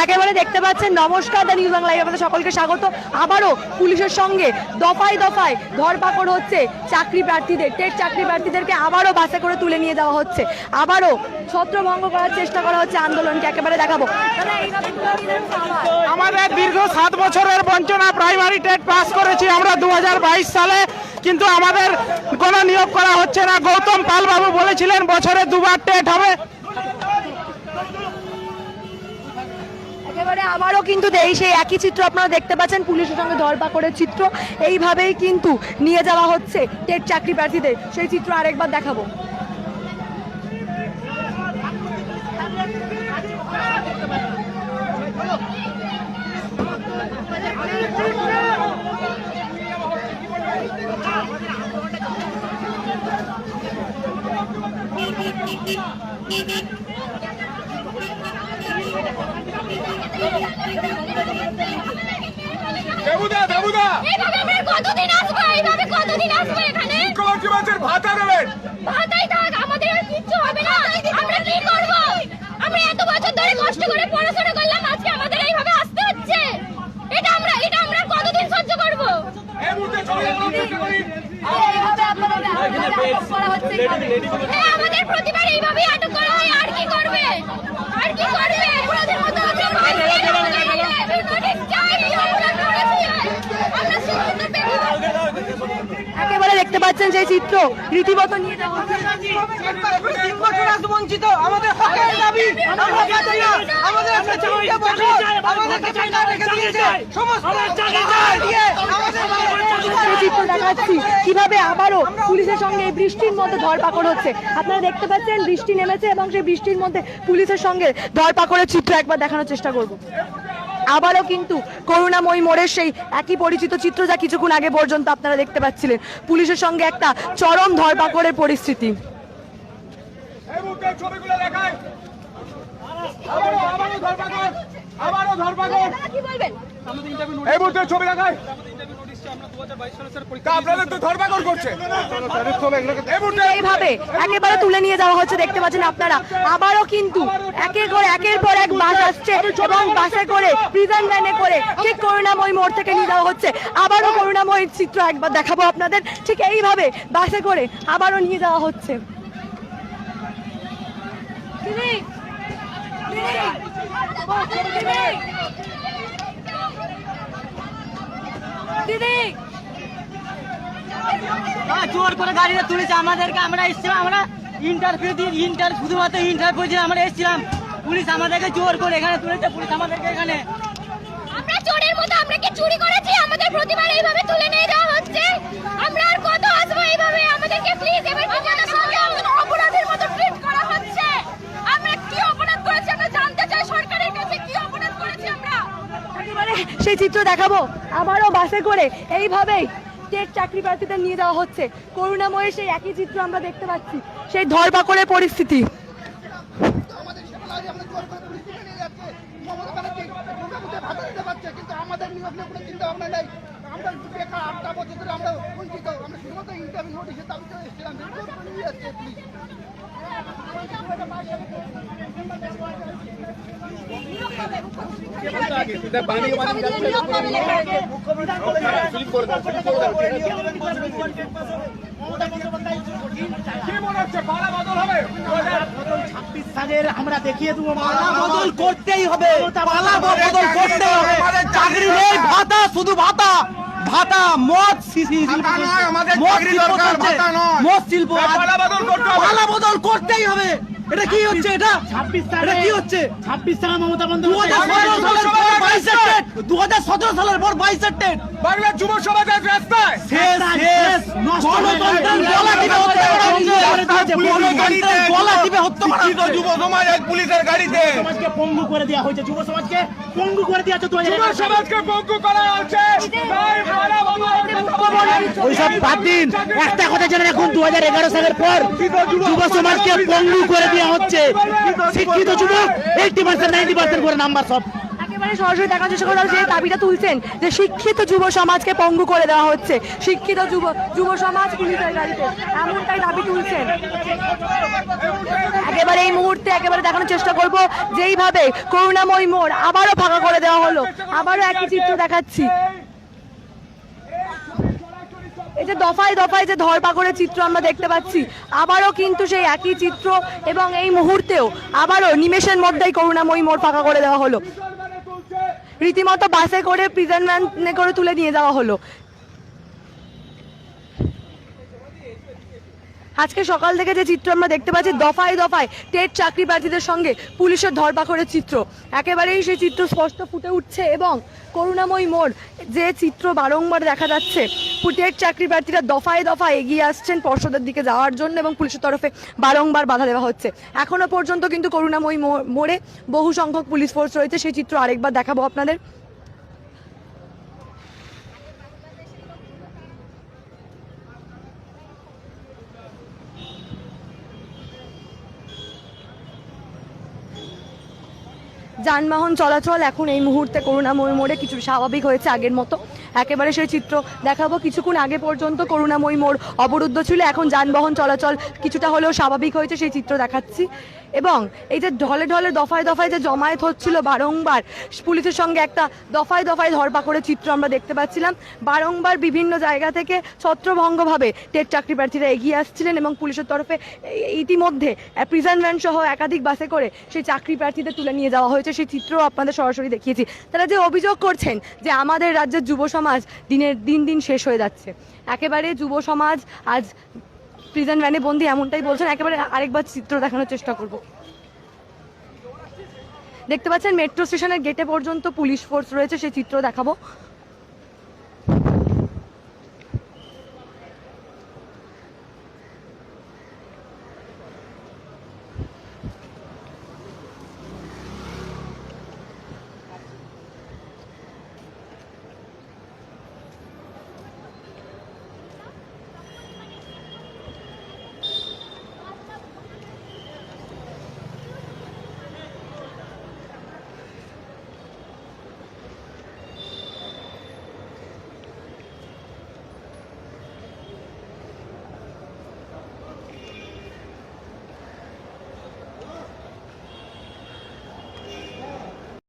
একেবারে দেখতে পাচ্ছেন, নমস্কার, দ্য নিউজ বাংলায় আপনাদের সকলকে স্বাগত। আবারও পুলিশের সঙ্গে দফায় দফায় ধরপাকড় হচ্ছে চাকরি প্রার্থীদের, টেট চাকরি প্রার্থীদেরকে আবারও বাসে করে তুলে নিয়ে যাওয়া হচ্ছে, আবারও ছত্রভঙ্গ করার চেষ্টা করা হচ্ছে আন্দোলনকে। একেবারে দেখাবো আমাদের দীর্ঘ 7 বছরের বঞ্চনা। প্রাইমারি টেট পাস করেছি আমরা 2022 সালে, কিন্তু আমাদের কোনো নিয়োগ করা হচ্ছে না। গৌতম পাল বাবু বলেছিলেন বছরে 2বার টেট হবে। একেবারে আবারও কিন্তু সেই একই চিত্র আপনারা দেখতে পাচ্ছেন, পুলিশের সঙ্গে ধরপাকড়ের চিত্র। এইভাবেই কিন্তু নিয়ে যাওয়া হচ্ছে টেট চাকরি প্রার্থীদের। সেই চিত্র আরেকবার দেখাবো। কতদিন আসবো এখানে? ভাতা দেবেন, ভাতাই থাক, আমাদের আর কিচ্ছু হবে না। আমরা কি করব? আমরা এত বছর ধরে কষ্ট করে পড়াশোনা করলাম, আজকে আমাদের এইভাবে আসতে হচ্ছে। এটা আমরা কতদিন সহ্য করব? আমাদের প্রতিবার এইভাবেই আটক করা হয়। আর কি করবে? আর কি করবে? ওদের মতো আমরা একেবারে দেখতে পাচ্ছেন সেই চিত্র রীতিমতো নিয়ে যাওয়া হচ্ছে। বঞ্চিত আমাদের হকের দাবি, আমাদের চিত্র দেখাচ্ছি কিভাবে আবারও পুলিশের সঙ্গে এই বৃষ্টির মধ্যে ধরপাকড় হচ্ছে। আপনারা দেখতে পাচ্ছেন বৃষ্টি নেমেছে এবং সেই বৃষ্টির মধ্যে পুলিশের সঙ্গে ধরপাকড়ের চিত্র একবার দেখানোর চেষ্টা করব। আবারও কিন্তু করুণাময়ী মোড়ের সেই একই পরিচিত চিত্র যা কিছুক্ষণ আগে পর্যন্ত আপনারা দেখতে পাচ্ছিলেন। পুলিশের সঙ্গে একটা চরম ধরপাকড়ের পরিস্থিতি। এইভাবে একেবারে তুলে নিয়ে যাওয়া হচ্ছে দেখতে পাচ্ছেন আপনারা। আবারও কিন্তু একের পর এক বাস আসছে এবং বাসে করে প্রিজন ভ্যানে করে ঠিক করুণাময়ী মোড় থেকে নিয়ে যাওয়া হচ্ছে। আবারও করুণাময়ীর চিত্র একবার দেখাবো আপনাদের। ঠিক এইভাবে বাসে করে আবারও নিয়ে যাওয়া হচ্ছে। জোর করে গাড়িতে তুলেছে আমাদেরকে। আমরা এসেছিলাম, আমরা শুধুমাত্র ইন্টারভিউ দিয়ে আমরা এসেছিলাম। পুলিশ আমাদেরকে জোর করে এখানে তুলেছে। পুলিশ আমাদেরকে এখানে, আমরা চোরের মতো, আমরা কি চুরি করেছি? আমাদের প্রতিবার এইভাবে তুলে নিয়ে যাওয়া হচ্ছে। আমরা আর কত আসবো এইভাবে? আমাদেরকে প্লিজ এবার আমাদের সঙ্গে অপরাধের মতো ট্রিট করা হচ্ছে। আমরা কি অপরাধ করেছি? আমরা জানতে চাই সরকারের কাছে কি অপরাধ করেছি আমরা। একেবারে সেই চিত্র দেখাবো। আবারও বাসে করে এইভাবেই টেট চাকরি প্রার্থীদের নিয়ে যাওয়া হচ্ছে। করুণাময়ের সেই একই চিত্র আমরা দেখতে পাচ্ছি, সেই ধরপাকড়ের পরিস্থিতি। আমরা দেখিয়ে দেবো। পালা বদল করতেই হবে, পালা বদল করতেই হবে। চাকরি নেই, ভাতা, শুধু ভাতা, ভাতা, মদ শিল্প, পালা বদল করতেই হবে। এটা কি হচ্ছে? এটা 26 হচ্ছে 26 সালে মমতা বন্দ্যোপাধ্যায় 2017 সালের পর 22 টেট বাংলা যুব সমাজের রাস্তায় শেষ গণতন্ত্রের গলা টিপে যুব সমাজ পুলিশের গাড়িতে সমাজকে পঙ্গু করে দেওয়া হয়েছে। যুব সমাজকে পঙ্গু করে দেওয়া হচ্ছে। যুব সমাজকে পঙ্গু করা হচ্ছে। ওইসব বাদ দিন, একটা কথা জেনে রাখুন, 2011 সালের পর যুব সমাজকে পঙ্গু করে দেওয়া হচ্ছে। শিক্ষিত যুবক 80%, 90% করে নাম্বার সব। একেবারে সরাসরি দেখার চেষ্টা করলাম যে দাবিটা তুলছেন যে শিক্ষিত যুব সমাজকে পঙ্গু করে দেওয়া হচ্ছে, শিক্ষিত যুব সমাজ পুলিশের গাড়িতে, এমনটাই দাবি তুলছেন। একেবারে এই মুহূর্তে একেবারে দেখানোর চেষ্টা করব যেইভাবে করুণাময়ী মোড় আবারও ফাঁকা করে দেওয়া হলো, আবারও একই চিত্র দেখাচ্ছি। এই যে দফায় দফায় যে ধরপাকড়ের চিত্র আমরা দেখতে পাচ্ছি, আবারও কিন্তু সেই একই চিত্র এবং এই মুহূর্তেও আবারও নিমেষের মধ্যেই করুণাময়ী মোড় ফাঁকা করে দেওয়া হলো, রীতিমতো বাসে করে প্রিজন ভ্যানে করে তুলে নিয়ে যাওয়া হলো। আজকে সকাল থেকে যে চিত্র আমরা দেখতে পাচ্ছি, দফায় দফায় টেট চাকরি প্রার্থীদের সঙ্গে পুলিশের ধরপাকড়ের চিত্র, একেবারেই সেই চিত্র স্পষ্ট ফুটে উঠছে। এবং করুণাময়ী মোড় যে চিত্র বারংবার দেখা যাচ্ছে, টেট চাকরি প্রার্থীরা দফায় দফায় এগিয়ে আসছেন পর্ষদের দিকে যাওয়ার জন্য এবং পুলিশের তরফে বারংবার বাধা দেওয়া হচ্ছে। এখনো পর্যন্ত কিন্তু করুণাময়ী মোড়ে বহু সংখ্যক পুলিশ ফোর্স রয়েছে, সেই চিত্র আরেকবার দেখাবো আপনাদের। যানবাহন চলাচল এখন এই মুহূর্তে করুণাময়ী মোড়ে কিছু স্বাভাবিক হয়েছে আগের মতো, একেবারে সেই চিত্র দেখাবো। কিছুক্ষণ আগে পর্যন্ত করুণাময়ী মোড় অবরুদ্ধ ছিল, এখন যানবাহন চলাচল কিছুটা হলেও স্বাভাবিক হয়েছে, সেই চিত্র দেখাচ্ছি। এবং এই যে ঢলে ঢলে দফায় দফায় যে জমায়েত হচ্ছিল বারংবার, পুলিশের সঙ্গে একটা দফায় দফায় ধরপাকড়ের চিত্র আমরা দেখতে পাচ্ছিলাম। বারংবার বিভিন্ন জায়গা থেকে ছত্রভঙ্গভাবে টেট চাকরি প্রার্থীরা এগিয়ে আসছিলেন এবং পুলিশের তরফে ইতিমধ্যে প্রিজন ভ্যান সহ একাধিক বাসে করে সেই চাকরি প্রার্থীদের তুলে নিয়ে যাওয়া হয়েছে, সেই চিত্রও আপনাদের সরাসরি দেখিয়েছি। তারা যে অভিযোগ করছেন যে আমাদের রাজ্যের যুব সমাজ দিন দিন শেষ হয়ে যাচ্ছে, একেবারে যুব সমাজ আজ প্রিজন ভ্যানে বন্দি, এমনটাই বলছেন। একেবারে আরেকবার চিত্র দেখানোর চেষ্টা করব। দেখতে পাচ্ছেন মেট্রো স্টেশনের গেটে পর্যন্ত পুলিশ ফোর্স রয়েছে, সেই চিত্র দেখাবো।